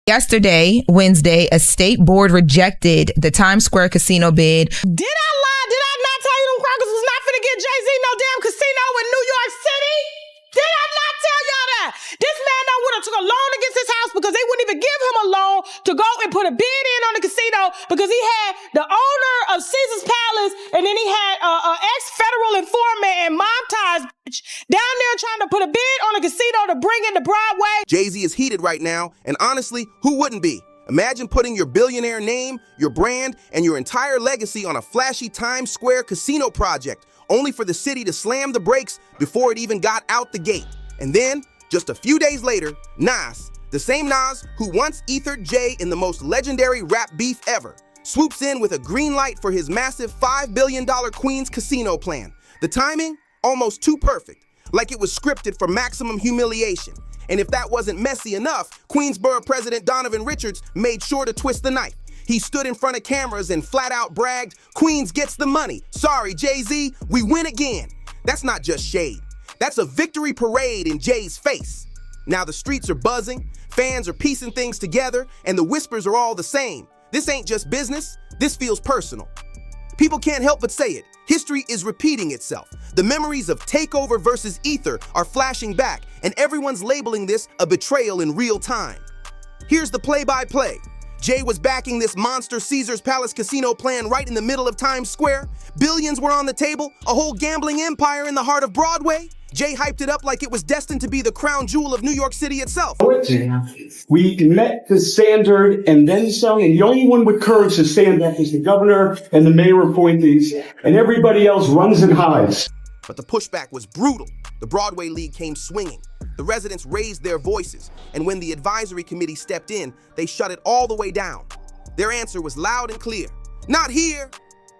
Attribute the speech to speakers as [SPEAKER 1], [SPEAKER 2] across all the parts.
[SPEAKER 1] Yesterday, Wednesday, a state board rejected the Times Square casino bid.
[SPEAKER 2] Did I lie? Did I not tell you them crackers was not finna get Jay-Z no damn casino in New York City? Did I not tell y'all that? This man done would have took a loan against his house because they wouldn't even give him a loan to go and put a bid in on the casino because he had the owner of Caesar's Palace and then he had an ex-federal informant and mob ties down there trying to put a bid on a casino to bring it to Broadway.
[SPEAKER 3] Jay-Z is heated right now, and honestly, who wouldn't be? Imagine putting your billionaire name, your brand, and your entire legacy on a flashy Times Square casino project, only for the city to slam the brakes before it even got out the gate. And then, just a few days later, Nas, the same Nas who once ethered Jay in the most legendary rap beef ever, swoops in with a green light for his massive $5 billion Queens casino plan. The timing? Almost too perfect, like it was scripted for maximum humiliation. And if that wasn't messy enough, Queensborough President Donovan Richards made sure to twist the knife. He stood in front of cameras and flat out bragged, "Queens gets the money. Sorry, Jay-Z, we win again." That's not just shade. That's a victory parade in Jay's face. Now the streets are buzzing, fans are piecing things together, and the whispers are all the same. This ain't just business, this feels personal. People can't help but say it. History is repeating itself. The memories of Takeover versus Ether are flashing back, and everyone's labeling this a betrayal in real time. Here's the play-by-play. Jay was backing this monster Caesar's Palace casino plan right in the middle of Times Square. Billions were on the table, a whole gambling empire in the heart of Broadway. Jay hyped it up like it was destined to be the crown jewel of New York City itself.
[SPEAKER 4] We met the standard and then some, and the only one with courage to stand up is the governor and the mayor appointees, and everybody else runs and hides.
[SPEAKER 3] But the pushback was brutal. The Broadway League came swinging. The residents raised their voices, and when the advisory committee stepped in, they shut it all the way down. Their answer was loud and clear: not here.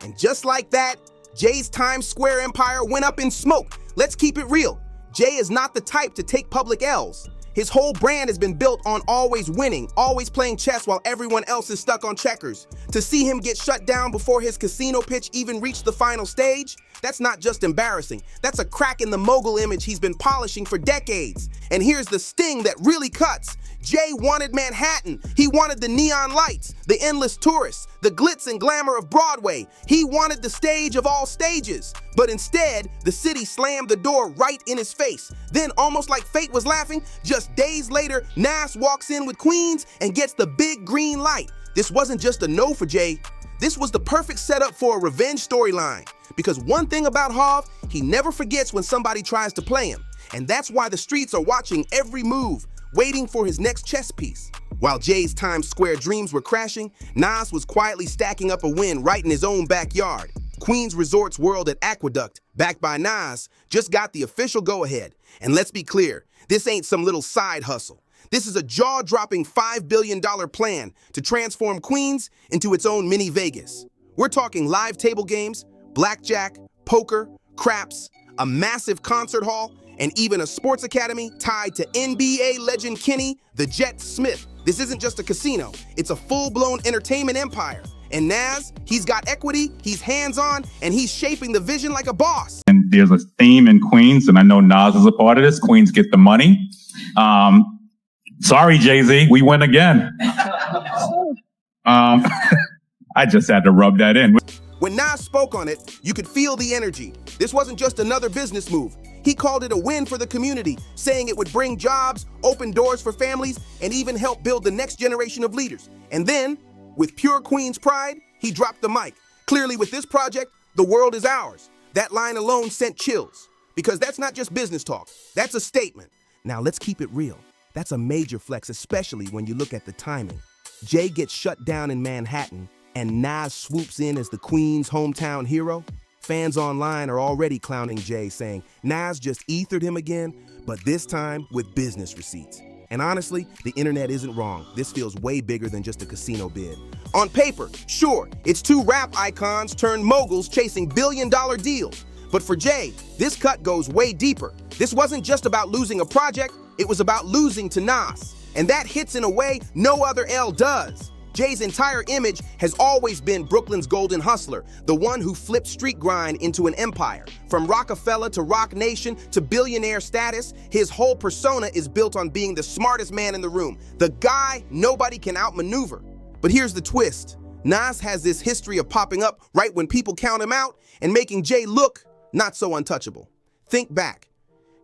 [SPEAKER 3] And just like that, Jay's Times Square empire went up in smoke. Let's keep it real. Jay is not the type to take public L's. His whole brand has been built on always winning, always playing chess while everyone else is stuck on checkers. To see him get shut down before his casino pitch even reached the final stage, that's not just embarrassing. That's a crack in the mogul image he's been polishing for decades. And here's the sting that really cuts. Jay wanted Manhattan. He wanted the neon lights, the endless tourists, the glitz and glamour of Broadway. He wanted the stage of all stages. But instead, the city slammed the door right in his face. Then, almost like fate was laughing, just days later, Nas walks in with Queens and gets the big green light. This wasn't just a no for Jay. This was the perfect setup for a revenge storyline. Because one thing about Hov, he never forgets when somebody tries to play him. And that's why the streets are watching every move, waiting for his next chess piece. While Jay's Times Square dreams were crashing, Nas was quietly stacking up a win right in his own backyard. Queens Resorts World at Aqueduct, backed by Nas, just got the official go-ahead. And let's be clear, this ain't some little side hustle. This is a jaw-dropping $5 billion plan to transform Queens into its own mini Vegas. We're talking live table games, blackjack, poker, craps, a massive concert hall, and even a sports academy tied to NBA legend Kenny "The Jet" Smith. This isn't just a casino, it's a full-blown entertainment empire. And Nas, he's got equity, he's hands-on, and he's shaping the vision like a boss.
[SPEAKER 5] And there's a theme in Queens, and I know Nas is a part of this. Queens get the money. Sorry, Jay-Z, we win again. I just had to rub that in.
[SPEAKER 3] When Nas spoke on it, you could feel the energy. This wasn't just another business move. He called it a win for the community, saying it would bring jobs, open doors for families, and even help build the next generation of leaders. And then, with pure Queens pride, he dropped the mic. Clearly, with this project, the world is ours. That line alone sent chills. Because that's not just business talk, that's a statement. Now let's keep it real. That's a major flex, especially when you look at the timing. Jay gets shut down in Manhattan, and Nas swoops in as the Queens' hometown hero. Fans online are already clowning Jay, saying Nas just ethered him again, but this time with business receipts. And honestly, the internet isn't wrong. This feels way bigger than just a casino bid. On paper, sure, it's two rap icons turned moguls chasing billion-dollar deals. But for Jay, this cut goes way deeper. This wasn't just about losing a project, it was about losing to Nas. And that hits in a way no other L does. Jay's entire image has always been Brooklyn's golden hustler, the one who flipped street grind into an empire. From Rockefeller to Rock Nation to billionaire status, his whole persona is built on being the smartest man in the room, the guy nobody can outmaneuver. But here's the twist. Nas has this history of popping up right when people count him out and making Jay look not so untouchable. Think back.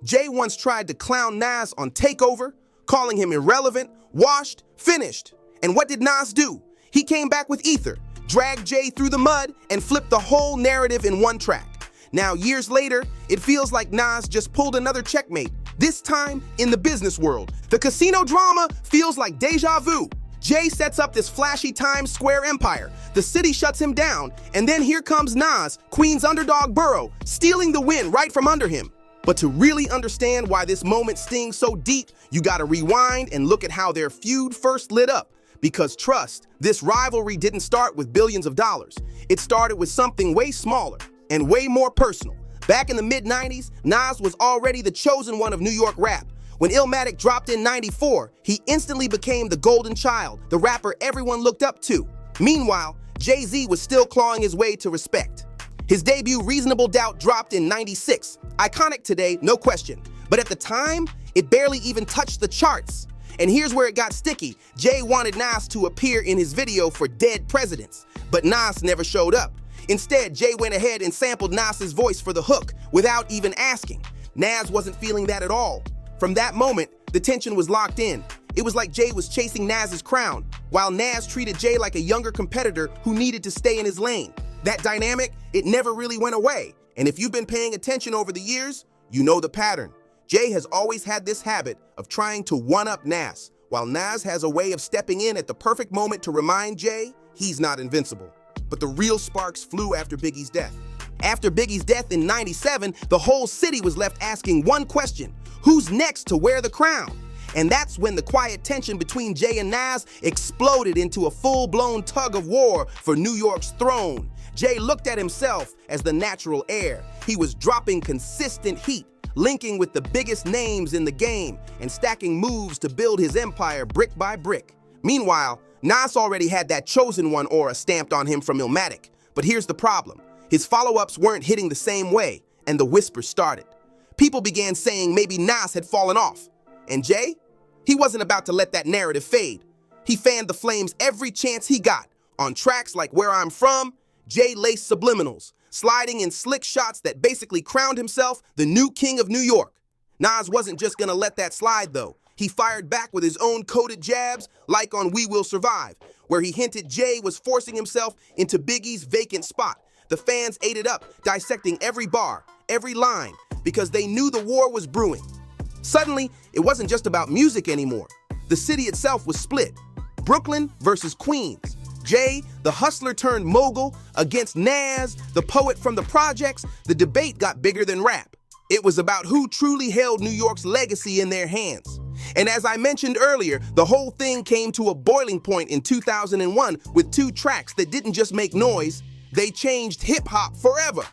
[SPEAKER 3] Jay once tried to clown Nas on Takeover, calling him irrelevant, washed, finished. And what did Nas do? He came back with Ether, dragged Jay through the mud, and flipped the whole narrative in one track. Now, years later, it feels like Nas just pulled another checkmate, this time in the business world. The casino drama feels like deja vu. Jay sets up this flashy Times Square empire. The city shuts him down, and then here comes Nas, Queen's underdog borough, stealing the win right from under him. But to really understand why this moment stings so deep, you gotta rewind and look at how their feud first lit up. Because trust, this rivalry didn't start with billions of dollars. It started with something way smaller and way more personal. Back in the mid-90s, Nas was already the chosen one of New York rap. When Illmatic dropped in '94, he instantly became the golden child, the rapper everyone looked up to. Meanwhile, Jay-Z was still clawing his way to respect. His debut Reasonable Doubt dropped in '96. Iconic today, no question. But at the time, it barely even touched the charts. And here's where it got sticky. Jay wanted Nas to appear in his video for Dead Presidents, but Nas never showed up. Instead, Jay went ahead and sampled Nas's voice for the hook without even asking. Nas wasn't feeling that at all. From that moment, the tension was locked in. It was like Jay was chasing Nas's crown, while Nas treated Jay like a younger competitor who needed to stay in his lane. That dynamic, it never really went away. And if you've been paying attention over the years, you know the pattern. Jay has always had this habit of trying to one-up Nas, while Nas has a way of stepping in at the perfect moment to remind Jay he's not invincible. But the real sparks flew after Biggie's death. After Biggie's death in '97, the whole city was left asking one question: who's next to wear the crown? And that's when the quiet tension between Jay and Nas exploded into a full-blown tug of war for New York's throne. Jay looked at himself as the natural heir. He was dropping consistent heat, linking with the biggest names in the game, and stacking moves to build his empire brick by brick. Meanwhile, Nas already had that chosen one aura stamped on him from Illmatic. But here's the problem. His follow-ups weren't hitting the same way, and the whispers started. People began saying maybe Nas had fallen off. And Jay? He wasn't about to let that narrative fade. He fanned the flames every chance he got. On tracks like Where I'm From, Jay laced subliminals, sliding in slick shots that basically crowned himself the new king of New York. Nas wasn't just gonna let that slide though. He fired back with his own coded jabs, like on We Will Survive, where he hinted Jay was forcing himself into Biggie's vacant spot. The fans ate it up, dissecting every bar, every line, because they knew the war was brewing. Suddenly, it wasn't just about music anymore. The city itself was split. Brooklyn versus Queens. Jay, the hustler turned mogul, against Nas, the poet from the projects. The debate got bigger than rap. It was about who truly held New York's legacy in their hands. And as I mentioned earlier, the whole thing came to a boiling point in 2001 with two tracks that didn't just make noise, they changed hip-hop forever.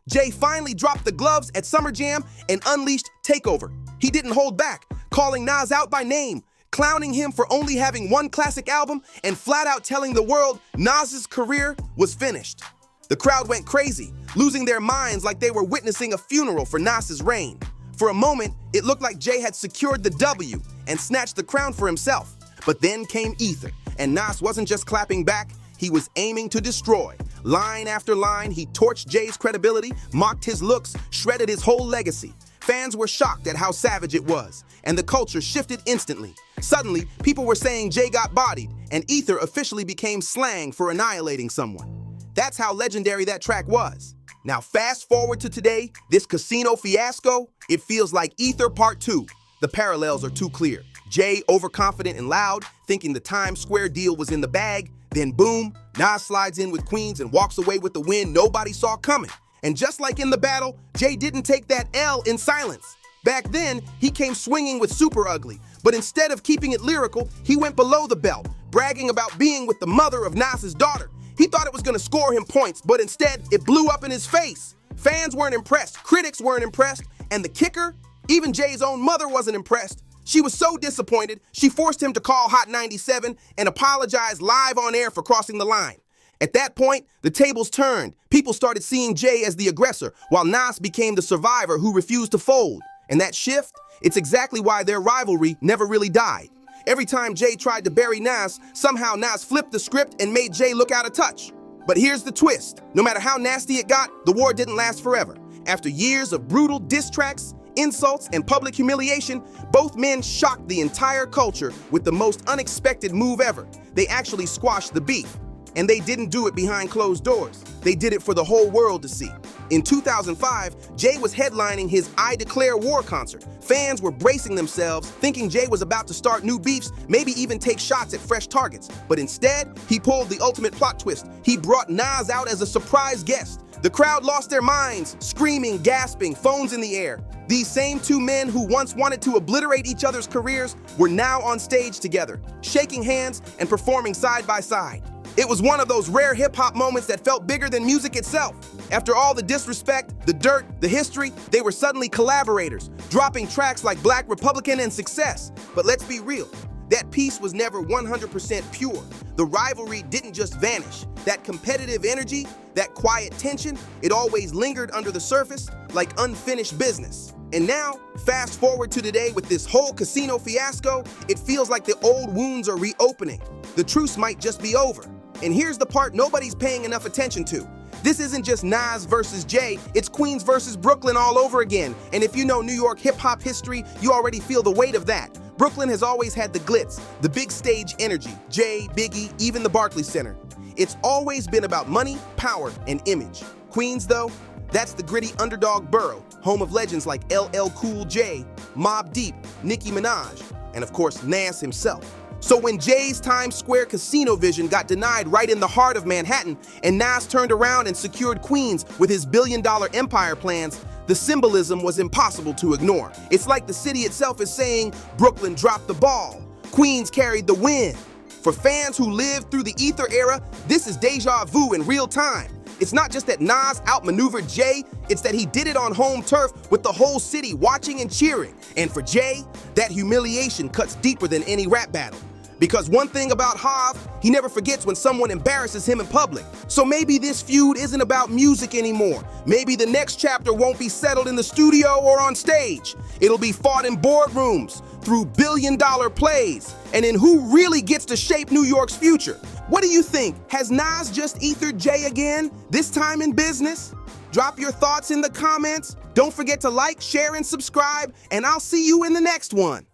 [SPEAKER 3] Jay finally dropped the gloves at Summer Jam and unleashed Takeover. He didn't hold back, calling Nas out by name, clowning him for only having one classic album, and flat out telling the world Nas's career was finished. The crowd went crazy, losing their minds like they were witnessing a funeral for Nas's reign. For a moment, it looked like Jay had secured the W and snatched the crown for himself. But then came Ether, and Nas wasn't just clapping back, he was aiming to destroy. Line after line, he torched Jay's credibility, mocked his looks, shredded his whole legacy. Fans were shocked at how savage it was, and the culture shifted instantly. Suddenly, people were saying Jay got bodied, and Ether officially became slang for annihilating someone. That's how legendary that track was. Now fast forward to today, this casino fiasco, it feels like Ether Part 2. The parallels are too clear. Jay, overconfident and loud, thinking the Times Square deal was in the bag. Then boom, Nas slides in with Queens and walks away with the win nobody saw coming. And just like in the battle, Jay didn't take that L in silence. Back then, he came swinging with Super Ugly, but instead of keeping it lyrical, he went below the belt, bragging about being with the mother of Nas's daughter. He thought it was gonna score him points, but instead, it blew up in his face. Fans weren't impressed, critics weren't impressed, and the kicker, even Jay's own mother wasn't impressed. She was so disappointed, she forced him to call Hot 97 and apologize live on air for crossing the line. At that point, the tables turned. People started seeing Jay as the aggressor, while Nas became the survivor who refused to fold. And that shift, it's exactly why their rivalry never really died. Every time Jay tried to bury Nas, somehow Nas flipped the script and made Jay look out of touch. But here's the twist. No matter how nasty it got, the war didn't last forever. After years of brutal diss tracks, insults, and public humiliation, both men shocked the entire culture with the most unexpected move ever. They actually squashed the beef. And they didn't do it behind closed doors. They did it for the whole world to see. In 2005, Jay was headlining his I Declare War concert. Fans were bracing themselves, thinking Jay was about to start new beefs, maybe even take shots at fresh targets. But instead, he pulled the ultimate plot twist. He brought Nas out as a surprise guest. The crowd lost their minds, screaming, gasping, phones in the air. These same two men who once wanted to obliterate each other's careers were now on stage together, shaking hands and performing side by side. It was one of those rare hip-hop moments that felt bigger than music itself. After all the disrespect, the dirt, the history, they were suddenly collaborators, dropping tracks like Black Republican and Success. But let's be real, that piece was never 100% pure. The rivalry didn't just vanish. That competitive energy, that quiet tension, it always lingered under the surface like unfinished business. And now, fast forward to today with this whole casino fiasco, it feels like the old wounds are reopening. The truce might just be over. And here's the part nobody's paying enough attention to. This isn't just Nas versus Jay, it's Queens versus Brooklyn all over again. And if you know New York hip-hop history, you already feel the weight of that. Brooklyn has always had the glitz, the big stage energy, Jay, Biggie, even the Barclays Center. It's always been about money, power, and image. Queens, though, that's the gritty underdog borough, home of legends like LL Cool J, Mobb Deep, Nicki Minaj, and of course Nas himself. So when Jay's Times Square casino vision got denied right in the heart of Manhattan, and Nas turned around and secured Queens with his billion-dollar empire plans, the symbolism was impossible to ignore. It's like the city itself is saying, Brooklyn dropped the ball, Queens carried the win. For fans who lived through the Ether era, this is deja vu in real time. It's not just that Nas outmaneuvered Jay, it's that he did it on home turf with the whole city watching and cheering. And for Jay, that humiliation cuts deeper than any rap battle. Because one thing about Hav, he never forgets when someone embarrasses him in public. So maybe this feud isn't about music anymore. Maybe the next chapter won't be settled in the studio or on stage. It'll be fought in boardrooms, through billion-dollar plays, and in who really gets to shape New York's future. What do you think? Has Nas just ethered Jay again, this time in business? Drop your thoughts in the comments. Don't forget to like, share, and subscribe, and I'll see you in the next one.